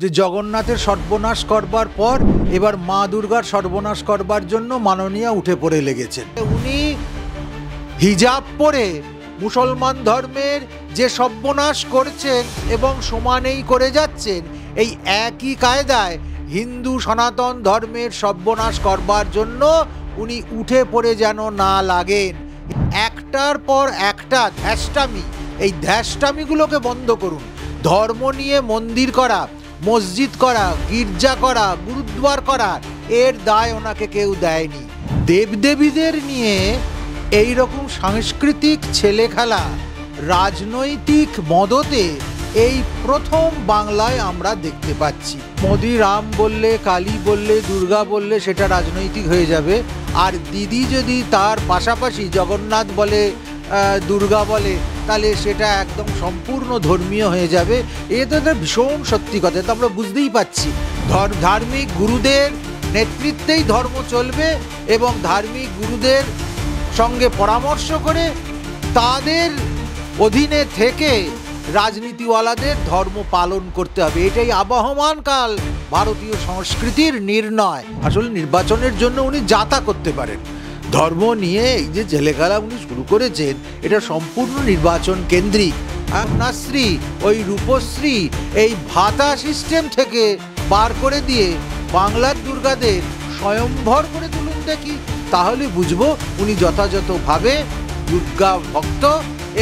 যে জগন্নাথের সর্বনাশ করবার পর এবার মা দুর্গার সর্বনাশ করবার জন্য মাননীয়া উঠে পড়ে লেগেছেন। উনি হিজাব পরে মুসলমান ধর্মের যে সর্বনাশ করছেন এবং সমানেই করে যাচ্ছেন, এই একই কায়দায় হিন্দু সনাতন ধর্মের সর্বনাশ করবার জন্য উনি উঠে পড়ে যেন না লাগেন। একটার পর একটা ধ্যাষ্টামি, এই ধ্যাষ্টামিগুলোকে বন্ধ করুন। ধর্ম নিয়ে মন্দির করা, মসজিদ করা, গির্জা করা, গুরুদ্বার করা, এর দায় ওনাকে কেউ দেয়নি। দেবদেবীদের নিয়ে এই রকম সাংস্কৃতিক ছেলেখেলা রাজনৈতিক মদতে এই প্রথম বাংলায় আমরা দেখতে পাচ্ছি। মোদি রাম বললে, কালী বললে, দুর্গা বললে সেটা রাজনৈতিক হয়ে যাবে, আর দিদি যদি তার পাশাপাশি জগন্নাথ বলে, দুর্গা বলে, তাহলে সেটা একদম সম্পূর্ণ ধর্মীয় হয়ে যাবে। এ তো একটা ভীষণ সত্যি কথা, তো আমরা বুঝতেই পাচ্ছি ধার্মিক গুরুদের নেতৃত্বেই ধর্ম চলবে এবং ধার্মিক গুরুদের সঙ্গে পরামর্শ করে তাদের অধীনে থেকে রাজনীতিওয়ালাদের ধর্ম পালন করতে হবে। এটাই আবহমান কাল ভারতীয় সংস্কৃতির নির্ণয়। আসলে নির্বাচনের জন্য উনি যাতা করতে পারেন, ধর্ম নিয়ে এই যে ছেলেখেলা উনি শুরু করেছেন এটা সম্পূর্ণ নির্বাচন কেন্দ্রিক। কন্যাশ্রী, ওই রূপশ্রী, এই ভাতা সিস্টেম থেকে বার করে দিয়ে বাংলার দুর্গাদের স্বয়ংভর করে তুলুন দেখি, তাহলে বুঝবো উনি যথাযথভাবে দুর্গা ভক্ত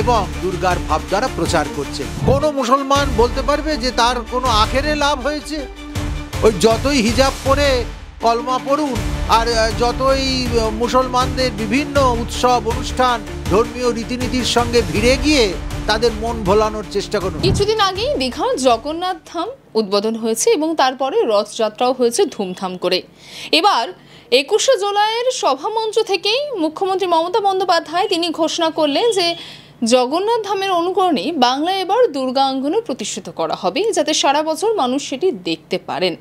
এবং দুর্গার ভাবধারা প্রচার করছেন। কোনো মুসলমান বলতে পারবে যে তার কোনো আখেরে লাভ হয়েছে? ওই যতই হিজাব পরে কলমা পড়ুন আর যতই মুসলমানদের বিভিন্ন উৎসব অনুষ্ঠান ধর্মীয় রীতিনীতির সঙ্গে ভিড়ে গিয়ে তাদের মন ভোলানোর চেষ্টা করুন। কিছুদিন আগেই দীঘার জগন্নাথ ধাম উদ্বোধন হয়েছে এবং তারপরে রথযাত্রাও হয়েছে ধুমধাম করে। এবার 21শে জুলাইয়ের সভামঞ্চ থেকেই মুখ্যমন্ত্রী মমতা বন্দ্যোপাধ্যায় তিনি ঘোষণা করলেন যে জগন্নাথ ধামের অনুকরণে বাংলায় এবার দুর্গাঙ্গনও প্রতিষ্ঠিত করা হবে, যাতে সারা বছর মানুষ সেটি দেখতে পারেন।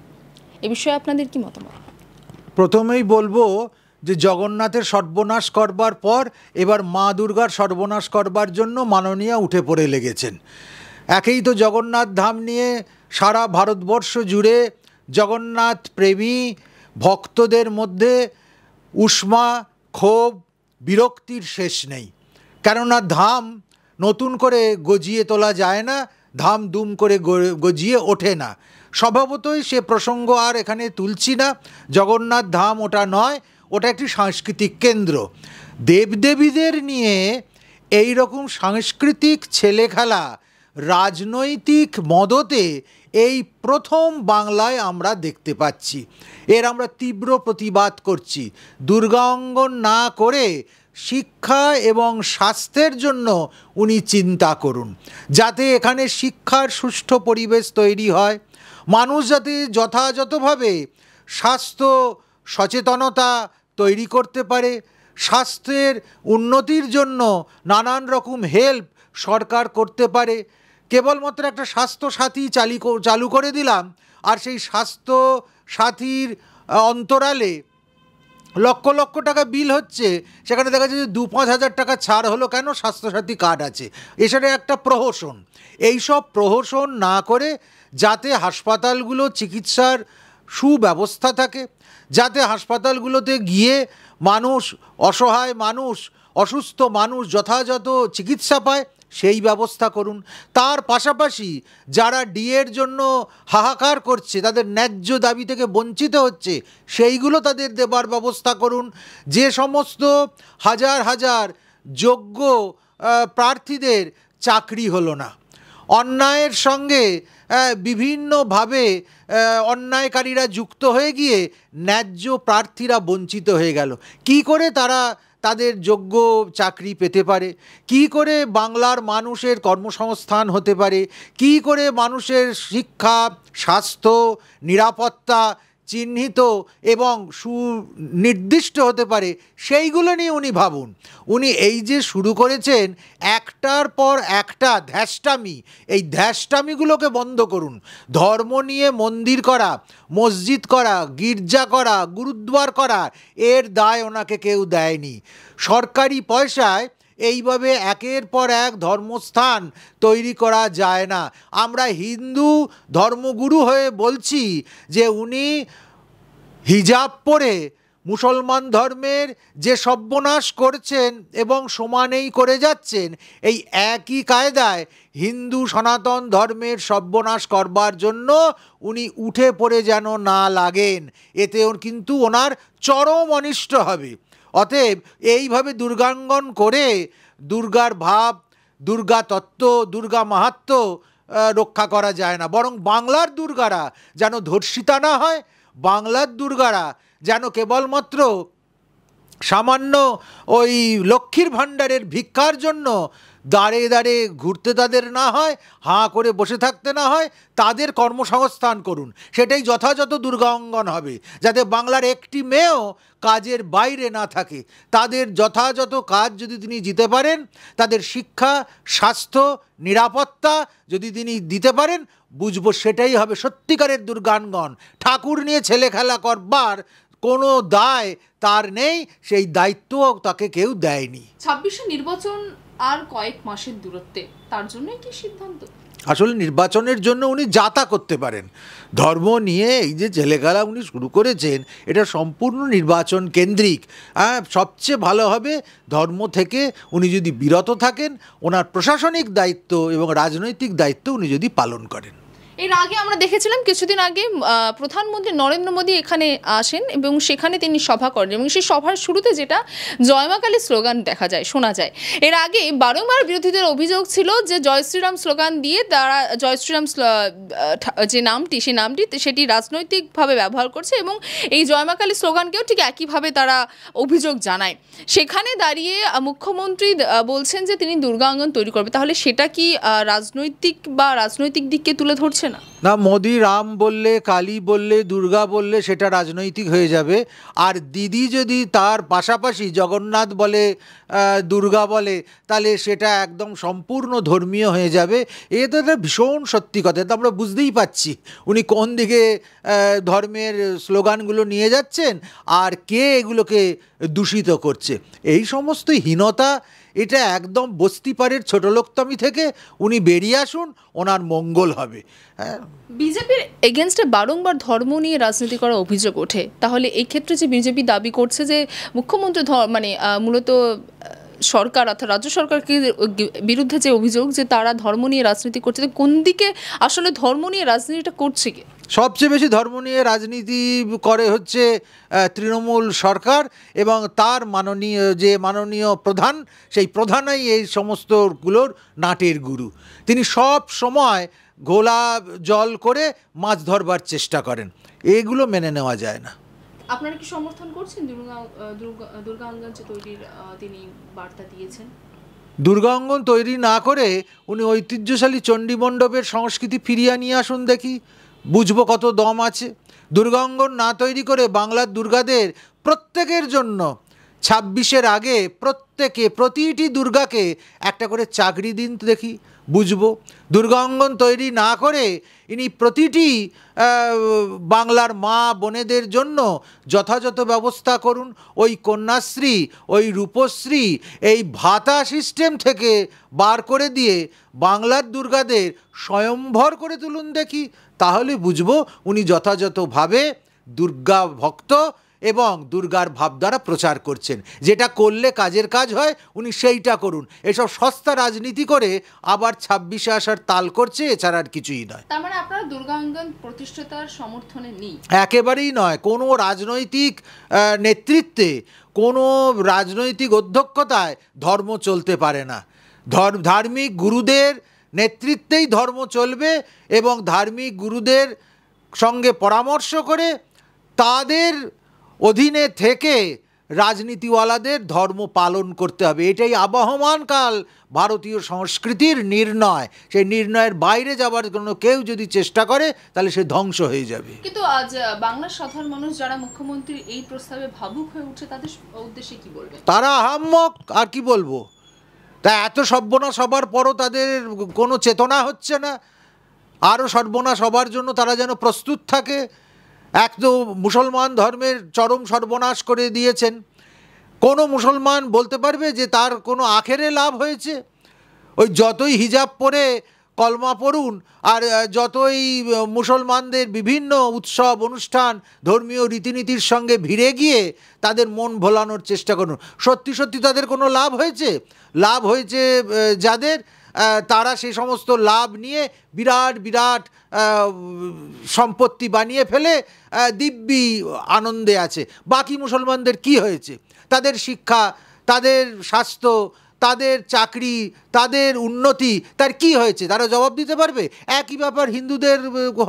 এ বিষয়ে আপনাদের কি মতামত? প্রথমেই বলবো যে জগন্নাথের সর্বনাশ করবার পর এবার মা দুর্গার সর্বনাশ করবার জন্য মাননীয়া উঠে পড়ে লেগেছেন। একেই তো জগন্নাথ ধাম নিয়ে সারা ভারতবর্ষ জুড়ে জগন্নাথ প্রেমী ভক্তদের মধ্যে উষ্মা, ক্ষোভ, বিরক্তির শেষ নেই। কেননা ধাম নতুন করে গজিয়ে তোলা যায় না, ধাম দুম করে গজিয়ে ওঠে না। স্বভাবতই সে প্রসঙ্গ আর এখানে তুলছি না। জগন্নাথ ধাম ওটা নয়, ওটা একটি সাংস্কৃতিক কেন্দ্র। দেবদেবীদের নিয়ে এই রকম সাংস্কৃতিক ছেলেখেলা রাজনৈতিক মদতে এই প্রথম বাংলায় আমরা দেখতে পাচ্ছি। এর আমরা তীব্র প্রতিবাদ করছি। দুর্গাঙ্গন না করে শিক্ষা এবং স্বাস্থ্যের জন্য উনি চিন্তা করুন, যাতে এখানে শিক্ষার সুষ্ঠু পরিবেশ তৈরি হয়, মানুষ যাতে যথাযথভাবে স্বাস্থ্য সচেতনতা তৈরি করতে পারে, স্বাস্থ্যের উন্নতির জন্য নানান রকম হেল্প সরকার করতে পারে। কেবলমাত্র একটা স্বাস্থ্যসাথী চালু করে দিলাম আর সেই স্বাস্থ্য সাথীর অন্তরালে লক্ষ লক্ষ টাকা বিল হচ্ছে, সেখানে দেখা যাচ্ছে যে 2-5 হাজার টাকা ছাড় হলো কেন? স্বাস্থ্যসাথী কার্ড আছে। এছাড়া একটা প্রহসন। এইসব প্রহসন না করে যাতে হাসপাতালগুলো চিকিৎসার সুব্যবস্থা থাকে, যাতে হাসপাতালগুলোতে গিয়ে মানুষ, অসহায় মানুষ, অসুস্থ মানুষ যথাযথ চিকিৎসা পায়, সেই ব্যবস্থা করুন। তার পাশাপাশি যারা ডিএর জন্য হাহাকার করছে, তাদের ন্যায্য দাবি থেকে বঞ্চিত হচ্ছে, সেইগুলো তাদের দেবার ব্যবস্থা করুন। যে সমস্ত হাজার হাজার যোগ্য প্রার্থীদের চাকরি হলো না, অন্যায়ের সঙ্গে বিভিন্নভাবে অন্যায়কারীরা যুক্ত হয়ে গিয়ে ন্যায্য প্রার্থীরা বঞ্চিত হয়ে গেল, কি করে তারা তাদের যোগ্য চাকরি পেতে পারে, কি করে বাংলার মানুষের কর্মসংস্থান হতে পারে, কি করে মানুষের শিক্ষা, স্বাস্থ্য, নিরাপত্তা চিহ্নিত এবং সুনির্দিষ্ট হতে পারে, সেইগুলো নিয়ে উনি ভাবুন। উনি এই যে শুরু করেছেন একটার পর একটা ধ্যাষ্টামি, এই ধ্যাষ্টামিগুলোকে বন্ধ করুন। ধর্ম নিয়ে মন্দির করা, মসজিদ করা, গির্জা করা, গুরুদ্বার করা, এর দায় ওনাকে কেউ দেয়নি। সরকারি পয়সায় এইভাবে একের পর এক ধর্মস্থান তৈরি করা যায় না। আমরা হিন্দু ধর্মগুরু হয়ে বলছি যে উনি হিজাব পরে মুসলমান ধর্মের যে সর্বনাশ করছেন এবং সমানেই করে যাচ্ছেন, এই একই কায়দায় হিন্দু সনাতন ধর্মের সর্বনাশ করবার জন্য উনি উঠে পড়ে যেন না লাগেন, এতে কিন্তু ওনার চরম অনিষ্ট হবে। অতএব এইভাবে দুর্গাঙ্গন করে দুর্গার ভাব, দুর্গা তত্ত্ব, দুর্গা মাহাত্ম্য রক্ষা করা যায় না। বরং বাংলার দুর্গারা যেন ধর্ষিতা না হয়, বাংলার দুর্গারা যেন কেবলমাত্র সামান্য ওই লক্ষ্মীর ভাণ্ডারের ভিক্ষার জন্য দাঁড়ে দাঁড়ে ঘুরতে তাদের না হয়, হাঁ করে বসে থাকতে না হয়, তাদের কর্মসংস্থান করুন। সেটাই যথাযথ দুর্গা অঙ্গন হবে, যাতে বাংলার একটি মেয়েও কাজের বাইরে না থাকে। তাদের যথাযথ কাজ যদি তিনি দিতে পারেন, তাদের শিক্ষা, স্বাস্থ্য, নিরাপত্তা যদি তিনি দিতে পারেন, বুঝবো সেটাই হবে সত্যিকারের দুর্গাঙ্গন। ঠাকুর নিয়ে ছেলে খেলা করবার কোনো দায় তার নেই, সেই দায়িত্বও তাকে কেউ দেয়নি। 26শে নির্বাচন আর কয়েক মাসের দূরত্বে, তার জন্যই কি সিদ্ধান্ত? আসলে নির্বাচনের জন্য উনি যাতা করতে পারেন। ধর্ম নিয়ে এই যে ছেলেখেলা উনি শুরু করেছেন, এটা সম্পূর্ণ নির্বাচন কেন্দ্রিক। সবচেয়ে ভালো হবে ধর্ম থেকে উনি যদি বিরত থাকেন, ওনার প্রশাসনিক দায়িত্ব এবং রাজনৈতিক দায়িত্ব উনি যদি পালন করেন। এর আগে আমরা দেখেছিলাম কিছুদিন আগে প্রধানমন্ত্রী নরেন্দ্র মোদী এখানে আসেন এবং সেখানে তিনি সভা করেন, এবং সেই সভার শুরুতে যেটা জয় মা কালী স্লোগান দেখা যায়, শোনা যায়। এর আগে বারংবার বিরোধীদের অভিযোগ ছিল যে জয় শ্রীরাম স্লোগান দিয়ে তারা জয় শ্রীরাম যে নামটি, সেই নামটি সেটি রাজনৈতিকভাবে ব্যবহার করছে, এবং এই জয় মা কালী স্লোগানকেও ঠিক একইভাবে তারা অভিযোগ জানায়। সেখানে দাঁড়িয়ে মুখ্যমন্ত্রী বলছেন যে তিনি দুর্গাঙ্গন তৈরি করবে, তাহলে সেটা কি রাজনৈতিক দিককে তুলে ধরছে না? না, মোদি রাম বললে, কালী বললে, দুর্গা বললে সেটা রাজনৈতিক হয়ে যাবে। আর দিদি যদি তার পাশাপাশি জগন্নাথ বলে, দুর্গা বলে, তাহলে সেটা একদম সম্পূর্ণ ধর্মীয় হয়ে যাবে। এ তো একটা ভীষণ সত্যি কথা। তো আমরা বুঝতেই পাচ্ছি উনি কোন দিকে ধর্মের স্লোগানগুলো নিয়ে যাচ্ছেন আর কে এগুলোকে দূষিত করছে। এই সমস্ত হীনতা, এটা একদম বস্তিপাড়ের ছোটলোকতামি থেকে উনি বেরিয়ে আসুন, ওনার মঙ্গল হবে। বিজেপির এগেনস্টে বারংবার ধর্ম নিয়ে রাজনীতি করার অভিযোগ ওঠে, তাহলে এই ক্ষেত্রে যে বিজেপি দাবি করছে যে মুখ্যমন্ত্রী মূলত সরকার অর্থাৎ রাজ্য সরকারকে বিরুদ্ধে যে অভিযোগ যে তারা ধর্ম নিয়ে রাজনীতি করছে, কোন দিকে আসলে ধর্ম নিয়ে রাজনীতিটা করছে কি? সবচেয়ে বেশি ধর্ম নিয়ে রাজনীতি করে হচ্ছে তৃণমূল সরকার এবং তার মাননীয় প্রধান, সেই প্রধানই এই সমস্তগুলোর নাটের গুরু। তিনি সব সময় ঘোলা জল করে মাছ ধরবার চেষ্টা করেন, এগুলো মেনে নেওয়া যায় না। আপনারা কি সমর্থন করছেন দুর্গাঙ্গন যে তৈরির তিনি বার্তা দিয়েছেন? দুর্গাঙ্গন তৈরি না করে উনি ঐতিহ্যশালী চণ্ডীমণ্ডপের সংস্কৃতি ফিরিয়ে নিয়ে আসুন, দেখি বুঝবো কত দম আছে। দুর্গাঙ্গন না তৈরি করে বাংলার দুর্গাদের প্রত্যেকের জন্য 26-এর আগে প্রতিটি দুর্গাকে একটা করে চাকরি দিন, দেখি বুঝবো। দুর্গাঙ্গন তৈরি না করে ইনি প্রতিটি বাংলার মা বোনেদের জন্য যথাযথ ব্যবস্থা করুন। ওই কন্যাশ্রী, ওই রূপশ্রী, এই ভাতা সিস্টেম থেকে বার করে দিয়ে বাংলার দুর্গাদের স্বয়ংভর করে তুলুন, দেখি তাহলে বুঝবো উনি যথাযথভাবে দুর্গা ভক্ত এবং দুর্গার ভাবধারা প্রচার করছেন। যেটা করলে কাজের কাজ হয় উনি সেইটা করুন। এসব সস্তা রাজনীতি করে আবার 26-এ আসার তাল করছে, এছাড়া আর কিছুই নয়। তার মানে আপনারা দুর্গাঙ্গন প্রতিষ্ঠাতার সমর্থনে নেই? একেবারেই নয়। কোনো রাজনৈতিক নেতৃত্বে, কোনো রাজনৈতিক অধ্যক্ষতায় ধর্ম চলতে পারে না। ধার্মিক গুরুদের নেতৃত্বেই ধর্ম চলবে এবং ধার্মিক গুরুদের সঙ্গে পরামর্শ করে তাদের অধীনে থেকে রাজনীতিওয়ালাদের ধর্ম পালন করতে হবে। এটাই আবহমান কাল ভারতীয় সংস্কৃতির নির্ণয়। সেই নির্ণয়ের বাইরে যাবার জন্য কেউ যদি চেষ্টা করে তাহলে সে ধ্বংস হয়ে যাবে। কিন্তু আজ বাংলার সাধারণ মানুষ যারা মুখ্যমন্ত্রীর এই প্রস্তাবে ভাবুক হয়ে উঠছে, তাদের উদ্দেশ্যে কি বলবেন? তারা আহাম্মক, আর কি বলবো। তা এত সর্বনাশ হবার পরও তাদের কোনো চেতনা হচ্ছে না। আরও সর্বনাশ হবার জন্য তারা যেন প্রস্তুত থাকে। এক তো মুসলমান ধর্মের চরম সর্বনাশ করে দিয়েছেন, কোনো মুসলমান বলতে পারবে যে তার কোনো আখেরে লাভ হয়েছে? ওই যতই হিজাব পরে কলমা পড়ুন আর যতই মুসলমানদের বিভিন্ন উৎসব অনুষ্ঠান ধর্মীয় রীতিনীতির সঙ্গে ভিড়ে গিয়ে তাদের মন ভোলানোর চেষ্টা করুন, সত্যি সত্যি তাদের কোনো লাভ হয়েছে? লাভ হয়েছে যাদের, তারা সেই সমস্ত লাভ নিয়ে বিরাট বিরাট সম্পত্তি বানিয়ে ফেলে দিব্যি আনন্দে আছে। বাকি মুসলমানদের কি হয়েছে? তাদের শিক্ষা, তাদের স্বাস্থ্য, তাদের চাকরি, তাদের উন্নতি, তার কি হয়েছে? তারা জবাব দিতে পারবে? একই ব্যাপার হিন্দুদের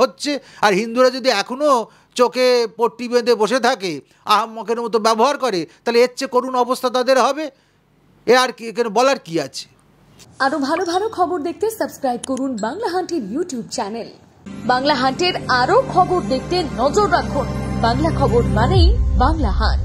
হচ্ছে। আর হিন্দুরা যদি এখনও চোখে পট্টি বেঁধে বসে থাকে, আহাম্মকের মতো ব্যবহার করে, তাহলে এর চেয়ে করুণ অবস্থা তাদের হবে। এ আর কি এখানে বলার কি আছে? আরো ভালো ভালো খবর দেখতে সাবস্ক্রাইব করুন বাংলা হান্টের ইউটিউব চ্যানেল। বাংলা হান্টের আরো খবর দেখতে নজর রাখুন। বাংলা খবর মানেই বাংলা হান্ট।